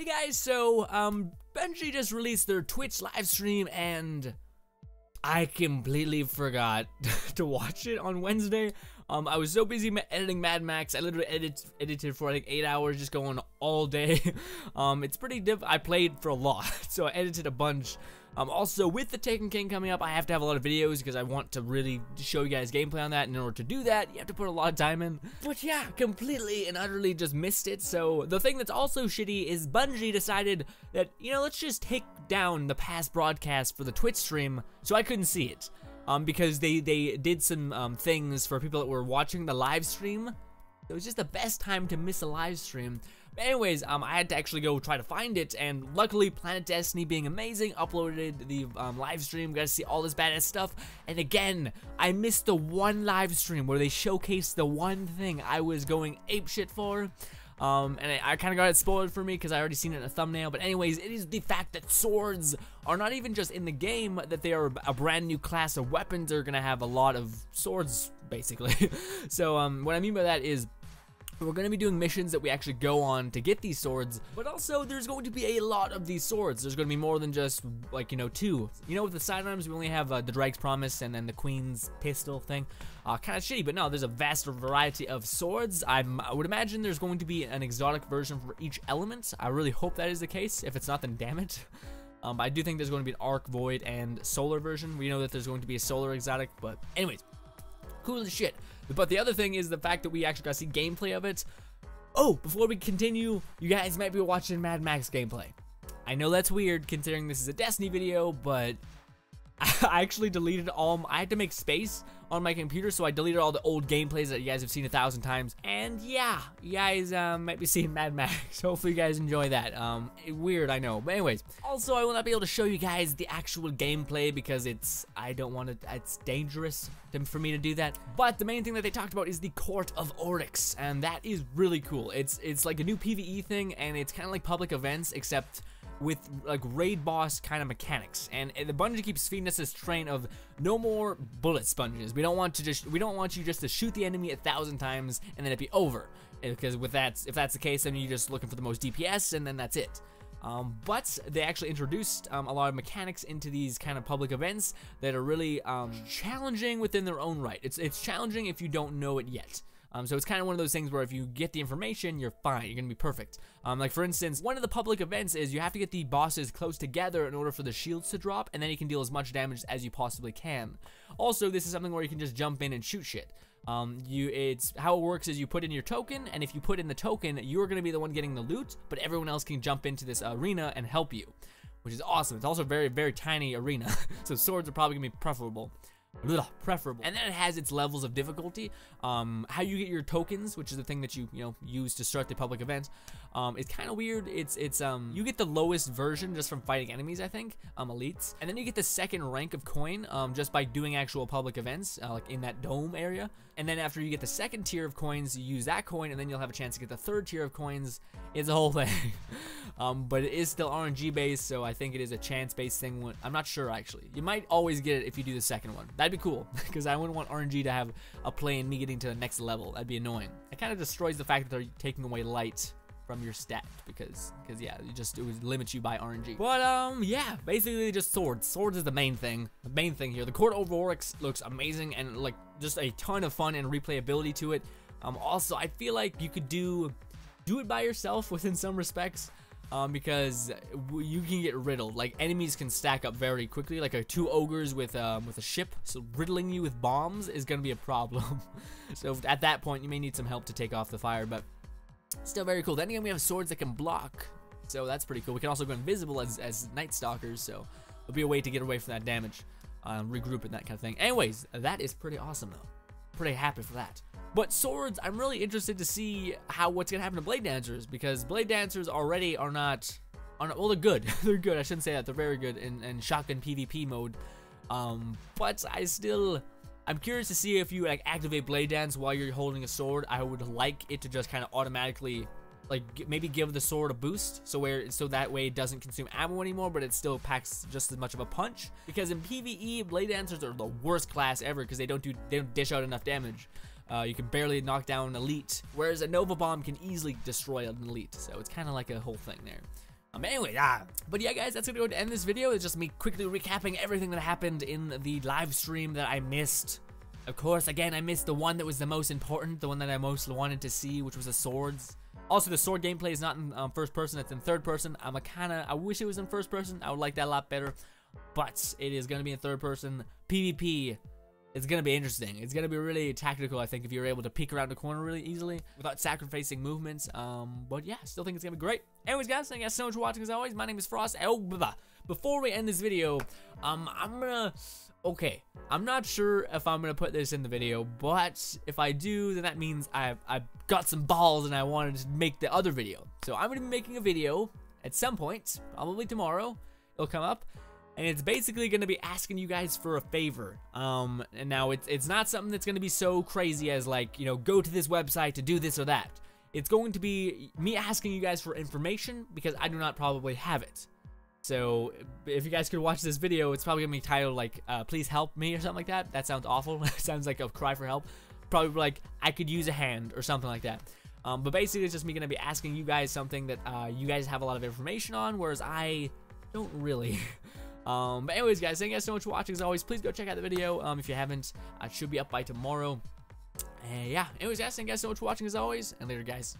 Hey guys, so Bungie just released their Twitch live stream and I completely forgot to watch it on Wednesday. I was so busy editing Mad Max. I literally edited for like 8 hours, just going all day. It's pretty I played for a lot, so I edited a bunch. Also, with the Taken King coming up, I have to have a lot of videos because I want to really show you guys gameplay on that. And in order to do that, you have to put a lot of time in. But yeah, completely and utterly just missed it. So the thing that's also shitty is Bungie decided that, you know, let's just take down the past broadcast for the Twitch stream, so I couldn't see it. Because they did some things for people that were watching the live stream. It was just the best time to miss a live stream. But anyways, I had to actually go try to find it, and luckily Planet Destiny, being amazing, uploaded the live stream. Got to see all this badass stuff. And again, I missed the one live stream where they showcased the one thing I was going apeshit for. And I kind of got it spoiled for me because I already seen it in a thumbnail. But anyways, it is the fact that swords are not even just in the game, that they are a brand new class of weapons. They're gonna have a lot of swords, basically. So what I mean by that is, we're going to be doing missions that we actually go on to get these swords, but also there's going to be a lot of these swords. There's going to be more than just, like, you know, two. You know, with the sidearms, we only have the Drake's Promise and then the Queen's Pistol thing. Kind of shitty, but no, there's a vast variety of swords. I would imagine there's going to be an exotic version for each element. I really hope that is the case. If it's not, then damn it. I do think there's going to be an Arc, Void, and Solar version. We know that there's going to be a Solar exotic, but anyways, cool as shit. But the other thing is the fact that we actually got to see gameplay of it. Oh, before we continue, you guys might be watching Mad Max gameplay. I know that's weird considering this is a Destiny video, but I actually deleted all. I had to make space on my computer, so I deleted all the old gameplays that you guys have seen 1,000 times. And yeah, you guys might be seeing Mad Max. Hopefully you guys enjoy that. Weird, I know. But anyways, also I will not be able to show you guys the actual gameplay because I don't want to. It's dangerous for me to do that. But the main thing that they talked about is the Court of Oryx, and that is really cool. It's like a new PvE thing, and it's kind of like public events, except with like raid boss kind of mechanics. And the Bungie keeps feeding us this train of no more bullet sponges. We don't want you just to shoot the enemy 1,000 times and then it be over. Because if that's the case, then you're just looking for the most DPS and then that's it. But they actually introduced a lot of mechanics into these kind of public events that are really challenging within their own right. It's challenging if you don't know it yet. So it's kind of one of those things where if you get the information, you're fine. You're going to be perfect. Like, for instance, one of the public events is you have to get the bosses close together in order for the shields to drop, and then you can deal as much damage as you possibly can. Also, this is something where you can just jump in and shoot shit. It's how it works is you put in your token, and if you put in the token, you're going to be the one getting the loot, but everyone else can jump into this arena and help you, which is awesome. It's also a very, very tiny arena, so swords are probably going to be preferable. And then it has its levels of difficulty. How you get your tokens, which is the thing that you use to start the public event, it's kind of weird. It's you get the lowest version just from fighting enemies, I think, elites, and then you get the second rank of coin just by doing actual public events, like in that dome area. And then after you get the second tier of coins, you use that coin, and then you'll have a chance to get the third tier of coins. It's a whole thing. But it is still RNG based, so I think it is a chance based thing. I'm not sure actually. You might always get it if you do the second one. That'd be cool, because I wouldn't want RNG to have a play in me getting to the next level. That'd be annoying. It kind of destroys the fact that they're taking away light from your stat, because yeah, it would limit you by RNG. But yeah, basically just swords. Swords is the main thing. The main thing here. The Court of Oryx looks amazing and like just a ton of fun and replayability to it. Also, I feel like you could do it by yourself within some respects. Because you can get riddled. Like, enemies can stack up very quickly. Like, two ogres with a ship, so riddling you with bombs is gonna be a problem. So at that point, you may need some help to take off the fire, but still very cool. Then again, we have swords that can block, so that's pretty cool. We can also go invisible as Night Stalkers, so it'll be a way to get away from that damage, regroup and that kind of thing. Anyways, that is pretty awesome though. Pretty happy for that. But swords, I'm really interested to see what's gonna happen to Blade Dancers, because Blade Dancers already are not, well, they're good. They're good. I shouldn't say that. They're very good in shotgun PvP mode. But I'm curious to see if you like activate Blade Dance while you're holding a sword. I would like it to just kind of automatically, like, maybe give the sword a boost, so that way it doesn't consume ammo anymore, but it still packs just as much of a punch. Because in PvE, Blade Dancers are the worst class ever because they don't dish out enough damage. You can barely knock down an elite, whereas a Nova Bomb can easily destroy an elite, so it's kind of like a whole thing there. Anyway, but yeah, guys, that's gonna go to end this video. It's just me quickly recapping everything that happened in the live stream that I missed. Of course, again, I missed the one that was the most important, the one that I most wanted to see, which was the swords. Also, the sword gameplay is not in first person, it's in third person. I wish it was in first person. I would like that a lot better, but it is gonna be in third person. PvP. It's going to be interesting. It's going to be really tactical, I think, if you're able to peek around the corner really easily without sacrificing movements. But yeah, still think it's going to be great. Anyways, guys, thank you guys so much for watching as always. My name is Frost. Before we end this video, I'm not sure if I'm going to put this in the video, but if I do, then that means I've got some balls and I wanted to make the other video. So I'm going to be making a video at some point, probably tomorrow. It'll come up. And it's basically going to be asking you guys for a favor. And now it's not something that's going to be so crazy as like, you know, go to this website to do this or that. It's going to be me asking you guys for information because I do not probably have it. So if you guys could watch this video, it's probably going to be titled like, please help me or something like that. That sounds awful. It sounds like a cry for help. Probably like, I could use a hand or something like that. But basically it's just me going to be asking you guys something that you guys have a lot of information on, whereas I don't really. But anyways, guys, thank you guys so much for watching. As always, please go check out the video if you haven't. It should be up by tomorrow. Yeah, anyways, guys, thank you guys so much for watching as always, and later, guys.